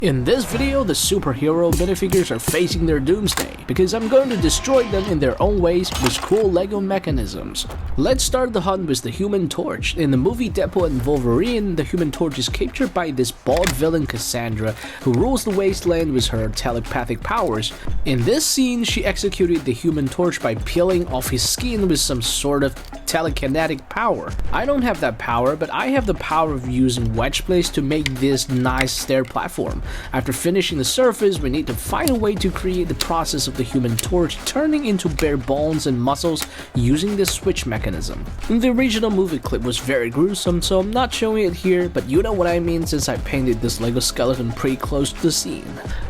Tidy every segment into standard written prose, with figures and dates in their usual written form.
In this video, the superhero minifigures are facing their doomsday, because I'm going to destroy them in their own ways with cool LEGO mechanisms. Let's start the hunt with the Human Torch. In the movie Deadpool and Wolverine, the Human Torch is captured by this bald villain Cassandra, who rules the wasteland with her telepathic powers. In this scene, she executed the Human Torch by peeling off his skin with some sort of telekinetic power. I don't have that power, but I have the power of using wedge plates to make this nice stair platform. After finishing the surface, we need to find a way to create the process of the Human Torch turning into bare bones and muscles using this switch mechanism. The original movie clip was very gruesome, so I'm not showing it here, but you know what I mean since I painted this LEGO skeleton pretty close to the scene.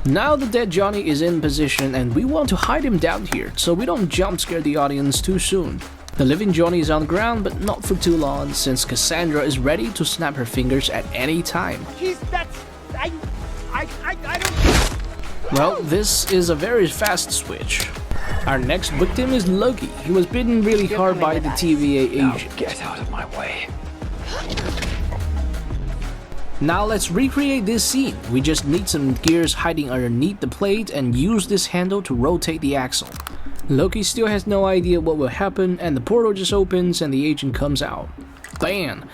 Now the dead Johnny is in position and we want to hide him down here so we don't jump scare the audience too soon. The living Johnny is on the ground, but not for too long since Cassandra is ready to snap her fingers at any time. I don't... Well, this is a very fast switch. Our next victim is Loki. He was bitten really hard by the TVA agent. Get out of my way. Now let's recreate this scene. We just need some gears hiding underneath the plate and use this handle to rotate the axle. Loki still has no idea what will happen and the portal just opens and the agent comes out. Bam!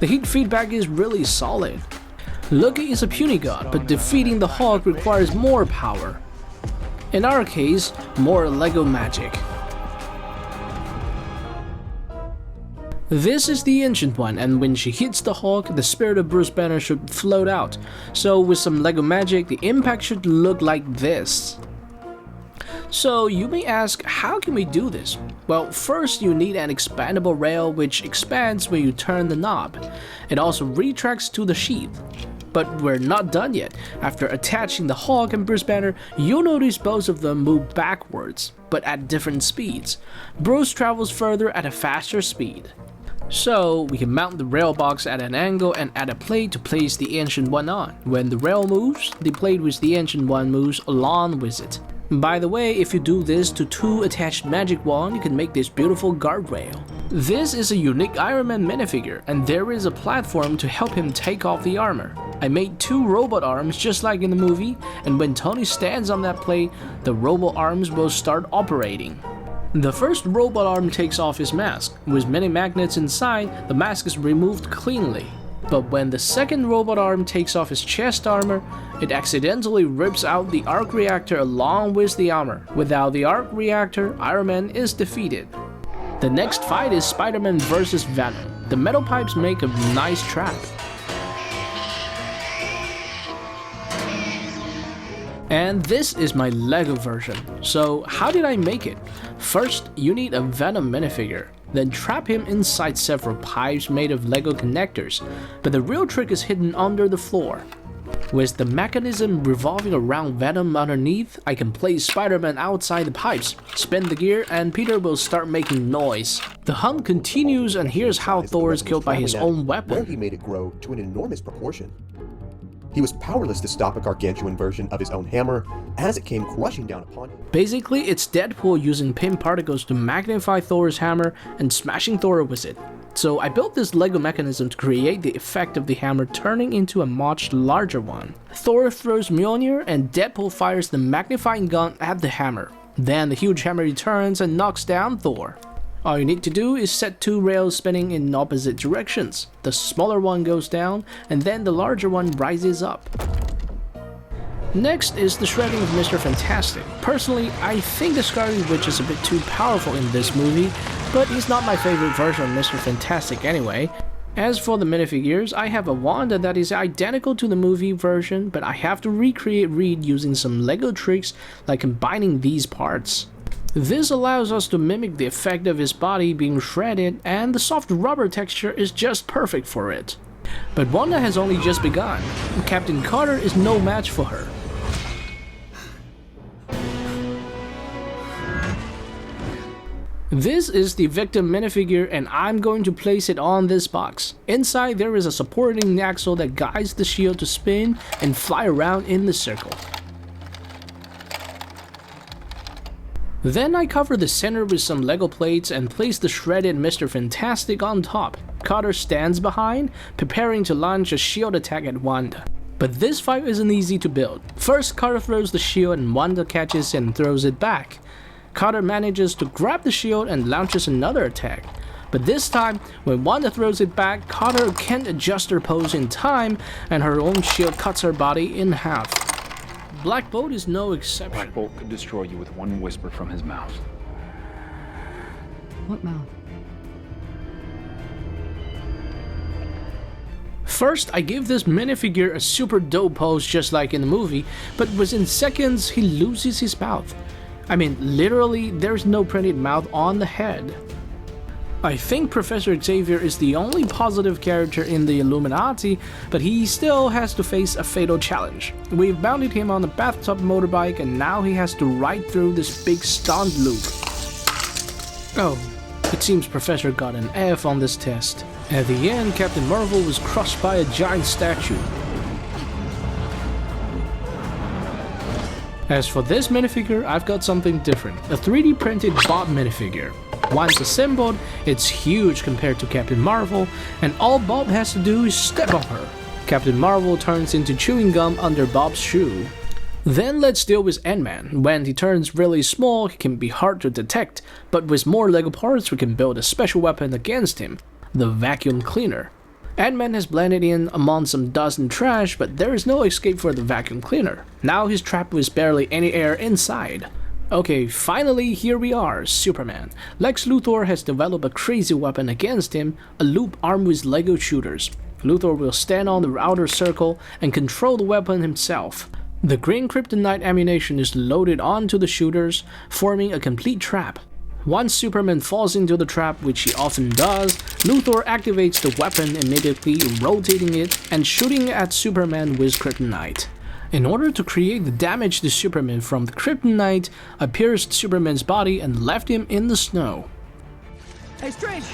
The heat feedback is really solid. Loki is a puny god, but defeating the Hulk requires more power. In our case, more LEGO magic. This is the ancient one, and when she hits the Hulk, the spirit of Bruce Banner should float out. So with some LEGO magic, the impact should look like this. So you may ask, how can we do this? Well, first you need an expandable rail which expands when you turn the knob. It also retracts to the sheath. But we're not done yet. After attaching the Hulk and Bruce Banner, you'll notice both of them move backwards, but at different speeds. Bruce travels further at a faster speed. So we can mount the rail box at an angle and add a plate to place the ancient one on. When the rail moves, the plate with the ancient one moves along with it. By the way, if you do this to two attached magic wand, you can make this beautiful guardrail. This is a unique Iron Man minifigure, and there is a platform to help him take off the armor. I made two robot arms just like in the movie, and when Tony stands on that plate, the robot arms will start operating. The first robot arm takes off his mask. With many magnets inside, the mask is removed cleanly. But when the second robot arm takes off his chest armor, it accidentally rips out the arc reactor along with the armor. Without the arc reactor, Iron Man is defeated. The next fight is Spider-Man vs. Venom. The metal pipes make a nice trap. And this is my LEGO version. So how did I make it? First, you need a Venom minifigure. Then trap him inside several pipes made of LEGO connectors, but the real trick is hidden under the floor. With the mechanism revolving around Venom underneath, I can place Spider-Man outside the pipes, spin the gear, and Peter will start making noise. The hunt continues, and here's how Thor is killed by his own weapon. He made it grow to an enormous proportion. He was powerless to stop a gargantuan version of his own hammer as it came crushing down upon him. Basically, it's Deadpool using pin particles to magnify Thor's hammer and smashing Thor with it. So I built this LEGO mechanism to create the effect of the hammer turning into a much larger one. Thor throws Mjolnir and Deadpool fires the magnifying gun at the hammer. Then the huge hammer returns and knocks down Thor. All you need to do is set two rails spinning in opposite directions. The smaller one goes down, and then the larger one rises up. Next is the shredding of Mr. Fantastic. Personally, I think the Scarlet Witch is a bit too powerful in this movie, but he's not my favorite version of Mr. Fantastic anyway. As for the minifigures, I have a Wanda that is identical to the movie version, but I have to recreate Reed using some LEGO tricks like combining these parts. This allows us to mimic the effect of his body being shredded, and the soft rubber texture is just perfect for it. But Wanda has only just begun. Captain Carter is no match for her. This is the victim minifigure, and I'm going to place it on this box. Inside there is a supporting axle that guides the shield to spin and fly around in the circle. Then I cover the center with some Lego plates and place the shredded Mr. Fantastic on top. Carter stands behind, preparing to launch a shield attack at Wanda. But this fight isn't easy to build. First, Carter throws the shield and Wanda catches it and throws it back. Carter manages to grab the shield and launches another attack. But this time, when Wanda throws it back, Carter can't adjust her pose in time and her own shield cuts her body in half. Black Bolt is no exception. Black Bolt could destroy you with one whisper from his mouth. What mouth? First, I give this minifigure a super dope pose just like in the movie, but within seconds he loses his mouth. I mean, literally, there's no printed mouth on the head. I think Professor Xavier is the only positive character in the Illuminati, but he still has to face a fatal challenge. We've mounted him on a bathtub motorbike and now he has to ride through this big stunt loop. Oh, it seems Professor got an F on this test. At the end, Captain Marvel was crushed by a giant statue. As for this minifigure, I've got something different. A 3D printed Bob minifigure. Once assembled, it's huge compared to Captain Marvel, and all Bob has to do is step on her. Captain Marvel turns into chewing gum under Bob's shoe. Then let's deal with Ant-Man. When he turns really small, he can be hard to detect, but with more Lego parts we can build a special weapon against him, the vacuum cleaner. Ant-Man has blended in among some dust and trash, but there is no escape for the vacuum cleaner. Now he's trapped with barely any air inside. Okay, finally here we are, Superman. Lex Luthor has developed a crazy weapon against him, a loop armed with Lego shooters. Luthor will stand on the outer circle and control the weapon himself. The green kryptonite ammunition is loaded onto the shooters, forming a complete trap. Once Superman falls into the trap, which he often does, Luthor activates the weapon immediately, rotating it and shooting at Superman with kryptonite. In order to create the damage to Superman from the kryptonite, I pierced Superman's body and left him in the snow. Hey, Strange!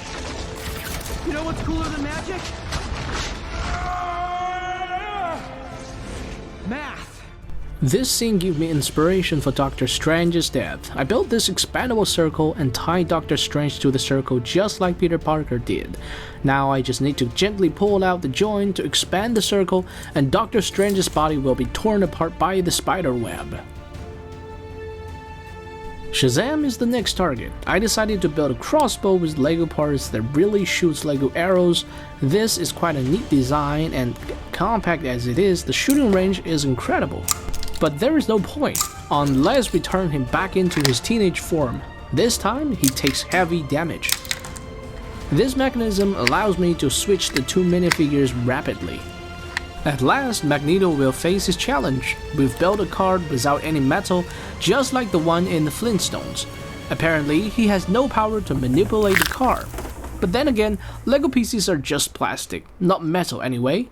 You know what's cooler than magic? Math! This scene gave me inspiration for Doctor Strange's death. I built this expandable circle and tied Doctor Strange to the circle just like Peter Parker did. Now I just need to gently pull out the joint to expand the circle and Doctor Strange's body will be torn apart by the spider web. Shazam is the next target. I decided to build a crossbow with Lego parts that really shoots Lego arrows. This is quite a neat design and compact as it is, the shooting range is incredible. But there is no point, unless we turn him back into his teenage form. This time, he takes heavy damage. This mechanism allows me to switch the two minifigures rapidly. At last, Magneto will face his challenge. We've built a card without any metal, just like the one in the Flintstones. Apparently, he has no power to manipulate the car. But then again, Lego pieces are just plastic, not metal anyway.